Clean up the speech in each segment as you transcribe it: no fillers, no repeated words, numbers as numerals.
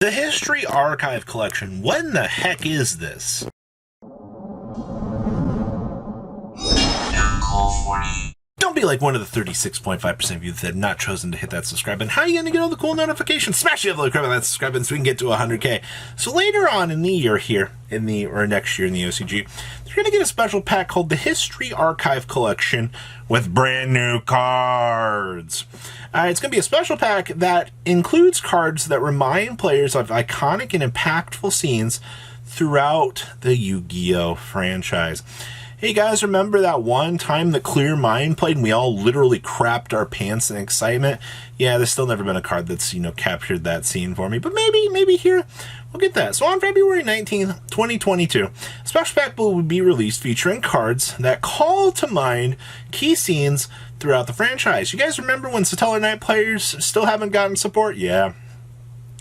The History Archive Collection. What in the heck is this? Don't be like one of the 36.5% of you that have not chosen to hit that subscribe button. How are you going to get all the cool notifications? Smash the other crap on that subscribe button so we can get to 100K. So later on in the year here, or next year in the OCG, you're going to get a special pack called the History Archive Collection with brand new cards. It's going to be a special pack that includes cards that remind players of iconic and impactful scenes throughout the Yu-Gi-Oh! Franchise. Hey guys, remember that one time that Clear Mind played and we all literally crapped our pants in excitement? Yeah, there's still never been a card that's, captured that scene for me, but maybe here we'll get that. So on February 19th, 2022, a special pack will be released featuring cards that call to mind key scenes throughout the franchise. You guys remember when Satellar Knight players still haven't gotten support? Yeah,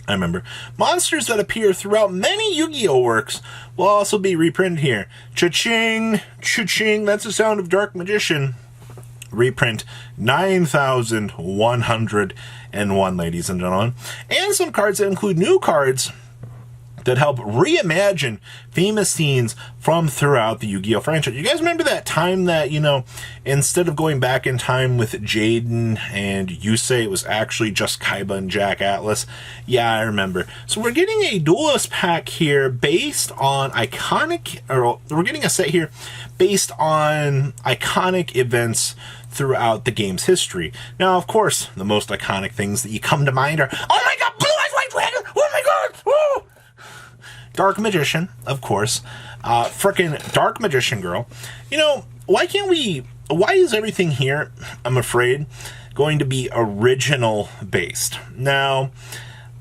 I remember. Monsters that appear throughout many Yu-Gi-Oh! Works will also be reprinted here. Cha-ching! Cha-ching! That's the sound of Dark Magician. Reprint 9,101, ladies and gentlemen. And some cards that include new cards that help reimagine famous scenes from throughout the Yu-Gi-Oh! Franchise. You guys remember that time that, instead of going back in time with Jaden and Yusei, it was actually just Kaiba and Jack Atlas? Yeah, I remember. So we're getting a duelist pack here based on we're getting a set here based on iconic events throughout the game's history. Now, of course, the most iconic things that you come to mind are, oh my god, Blue Eyes White Dragon! Oh my god! Woo! Dark Magician, of course. Frickin' Dark Magician Girl. Why is everything here, I'm afraid, going to be original based? Now,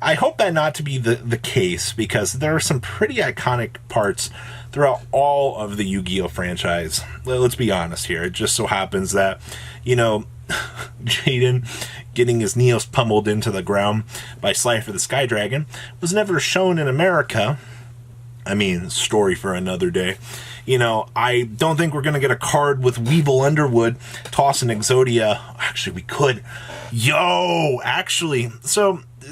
I hope that not to be the case, because there are some pretty iconic parts throughout all of the Yu-Gi-Oh! Franchise. Let's be honest here. It just so happens that, Jaden getting his Neos pummeled into the ground by Slifer the Sky Dragon was never shown in America. I mean, story for another day. I don't think we're going to get a card with Weevil Underwood tossing Exodia. Actually, we could. So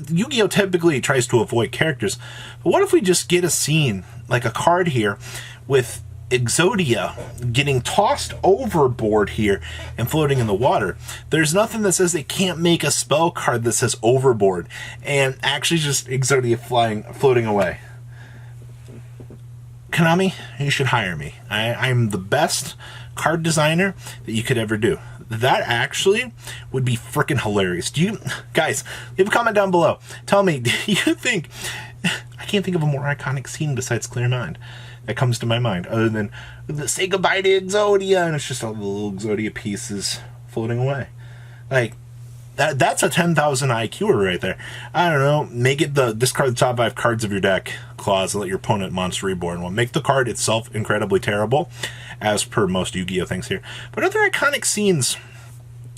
Yu-Gi-Oh! Typically tries to avoid characters. But what if we just get a scene, like a card here, with Exodia getting tossed overboard here and floating in the water? There's nothing that says they can't make a spell card that says overboard and actually just Exodia floating away. Konami, you should hire me. I'm the best card designer that you could ever do. That actually would be freaking hilarious. Guys, leave a comment down below. Tell me, do you think, I can't think of a more iconic scene besides Clear Mind that comes to my mind, other than say goodbye to Exodia, and it's just all the little Exodia pieces floating away. Like, that's a 10,000 IQ right there. I don't know. Make it discard the top 5 cards of your deck clause and let your opponent Monster Reborn one. Make the card itself incredibly terrible, as per most Yu-Gi-Oh! Things here. But other iconic scenes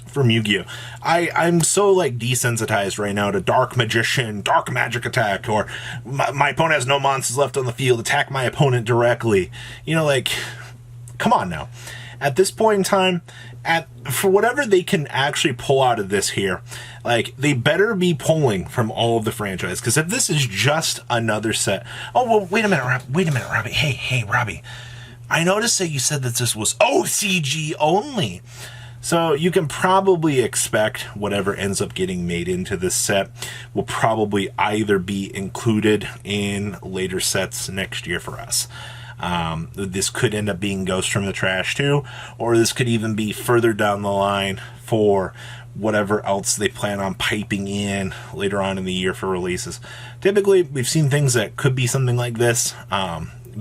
from Yu-Gi-Oh! I'm so desensitized right now to Dark Magician, Dark Magic Attack, or my opponent has no monsters left on the field, attack my opponent directly. Come on now. At this point in time, for whatever they can actually pull out of this here, they better be pulling from all of the franchise. Because if this is just another set... Oh, well, wait a minute, Robbie. Hey, Robbie. I noticed that you said that this was OCG only. So you can probably expect whatever ends up getting made into this set will probably either be included in later sets next year for us. This could end up being Ghost from the Trash too, or this could even be further down the line for whatever else they plan on piping in later on in the year for releases. Typically, we've seen things that could be something like this,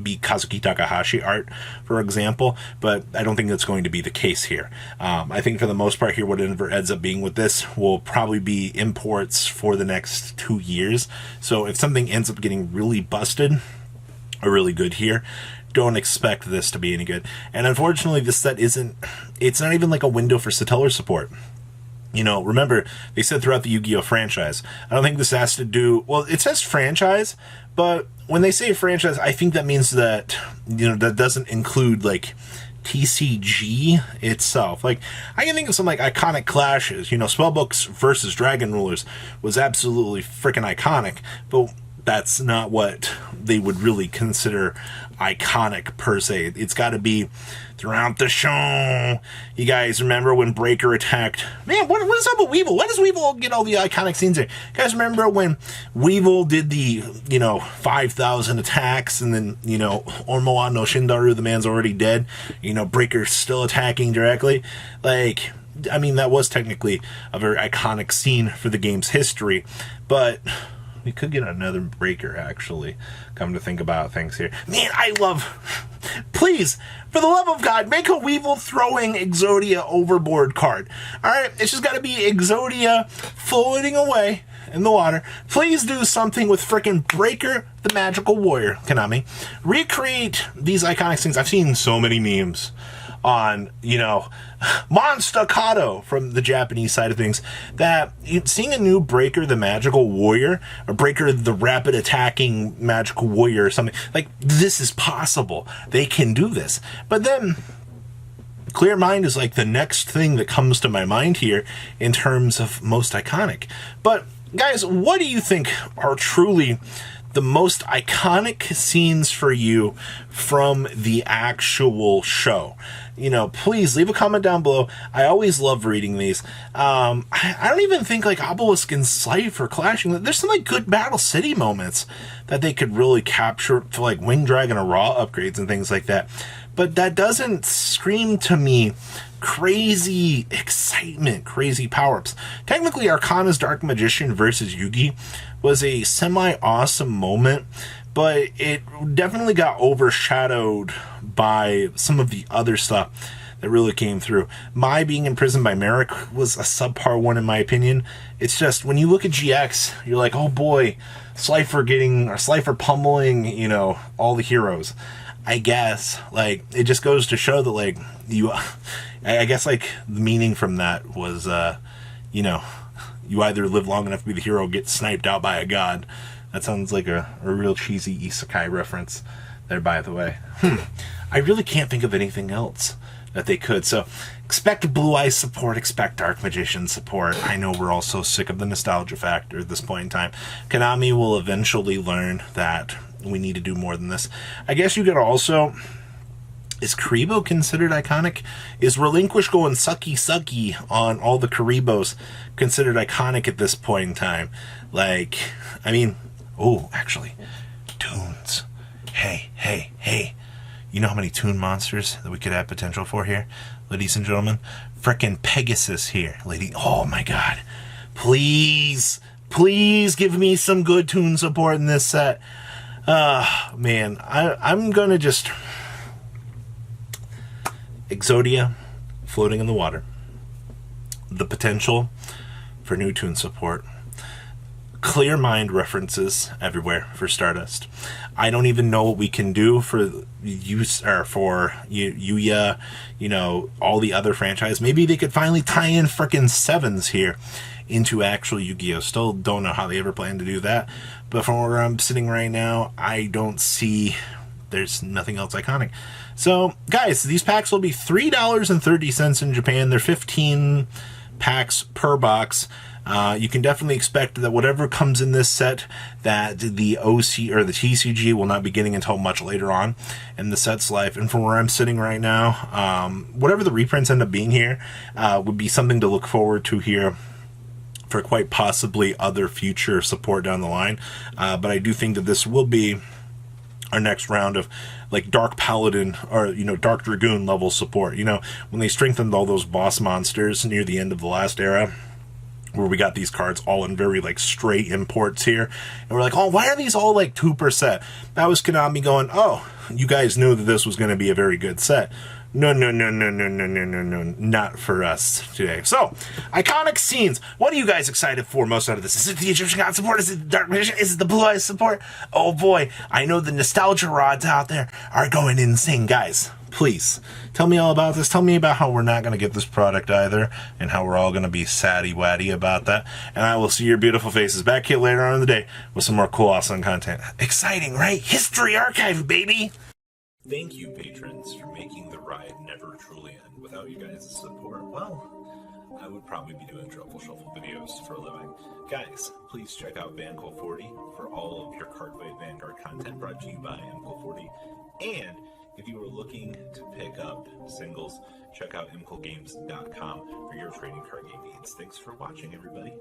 be Kazuki Takahashi art, for example, but I don't think that's going to be the case here. I think for the most part here, whatever ends up being with this will probably be imports for the next 2 years. So if something ends up getting really busted, are really good here, don't expect this to be any good. And unfortunately, this set it's not even like a window for Satellar support. Remember, they said throughout the Yu-Gi-Oh! Franchise. I don't think this has to do, well, it says franchise, but when they say franchise, I think that means that, that doesn't include TCG itself. I can think of some iconic clashes. Spellbooks versus Dragon Rulers was absolutely freaking iconic, but that's not what they would really consider iconic per se. It's got to be throughout the show. You guys remember when Breaker attacked? Man, what is up with Weevil? Why does Weevil get all the iconic scenes here? You guys remember when Weevil did the, 5,000 attacks, and then, Ormoa no Shindaru, the man's already dead. Breaker's still attacking directly. Like, I mean, that was technically a very iconic scene for the game's history, but we could get another Breaker, actually, come to think about things here. Man, please, for the love of God, make a Weevil throwing Exodia overboard card. Alright, it's just gotta be Exodia floating away in the water. Please do something with frickin' Breaker, the Magical Warrior, Konami. Recreate these iconic things. I've seen so many memes on, Monstaccato from the Japanese side of things, that seeing a new Breaker the Magical Warrior, or Breaker the Rapid Attacking Magical Warrior, or something, like, this is possible. They can do this. But then, Clear Mind is like the next thing that comes to my mind here in terms of most iconic. But, guys, what do you think are truly the most iconic scenes for you from the actual show? Please leave a comment down below. I always love reading these. I don't even think like Obelisk and Slife are clashing. There's some like good Battle City moments that they could really capture for like Wing Dragon or Raw upgrades and things like that. But that doesn't scream to me crazy excitement, crazy power-ups. Technically, Arcana's Dark Magician versus Yugi was a semi-awesome moment, but it definitely got overshadowed by some of the other stuff that really came through. My being imprisoned by Merrick was a subpar one in my opinion. It's just, when you look at GX, you're like, oh boy, Slifer pummeling, all the heroes. I guess, like, it just goes to show that, like, I guess, like, the meaning from that was, you either live long enough to be the hero or get sniped out by a god. That sounds like a real cheesy isekai reference there, by the way. I really can't think of anything else that they could. So, expect Blue Eyes support, expect Dark Magician support. I know we're all so sick of the nostalgia factor at this point in time. Konami will eventually learn that we need to do more than this. I guess you could also... Is Karibo considered iconic? Is Relinquish going sucky on all the Karibos considered iconic at this point in time? Like, I mean... Oh, actually, tunes. Hey. You know how many tune monsters that we could have potential for here? Ladies and gentlemen, frickin' Pegasus here. Oh my god. Please give me some good tune support in this set. Man, I'm gonna just... Exodia, floating in the water. The potential for new tune support. Clear Mind references everywhere for Stardust. I don't even know what we can do for use or for Yuya, all the other franchise. Maybe they could finally tie in frickin' sevens here into actual Yu-Gi-Oh! Still don't know how they ever plan to do that. But from where I'm sitting right now, I don't see... There's nothing else iconic. So, guys, these packs will be $3.30 in Japan. They're 15 packs per box. You can definitely expect that whatever comes in this set, that the OC or the TCG will not be getting until much later on in the set's life. And from where I'm sitting right now, whatever the reprints end up being here would be something to look forward to here for quite possibly other future support down the line. But I do think that this will be our next round of like Dark Paladin or Dark Dragoon level support. When they strengthened all those boss monsters near the end of the last era, where we got these cards all in very like straight imports here, and we're like, oh, why are these all like 2%? That was Konami going, oh, you guys knew that this was going to be a very good set. No, not for us today. So, iconic scenes. What are you guys excited for most out of this? Is it the Egyptian God support? Is it the Dark Magician? Is it the Blue Eyes support? Oh boy, I know the nostalgia rods out there are going insane. Guys, please, tell me all about this. Tell me about how we're not going to get this product either, and how we're all going to be saddy-waddy about that. And I will see your beautiful faces back here later on in the day with some more cool, awesome content. Exciting, right? History Archive, baby! Thank you, patrons, for making the ride never truly end. Without you guys' support, well, I would probably be doing Truffle Shuffle videos for a living. Guys, please check out Vanquill40 for all of your Cardfight Vanguard content brought to you by Vanquill40. And if you are looking to pick up singles, check out mquillgames.com for your trading card game needs. Thanks for watching, everybody.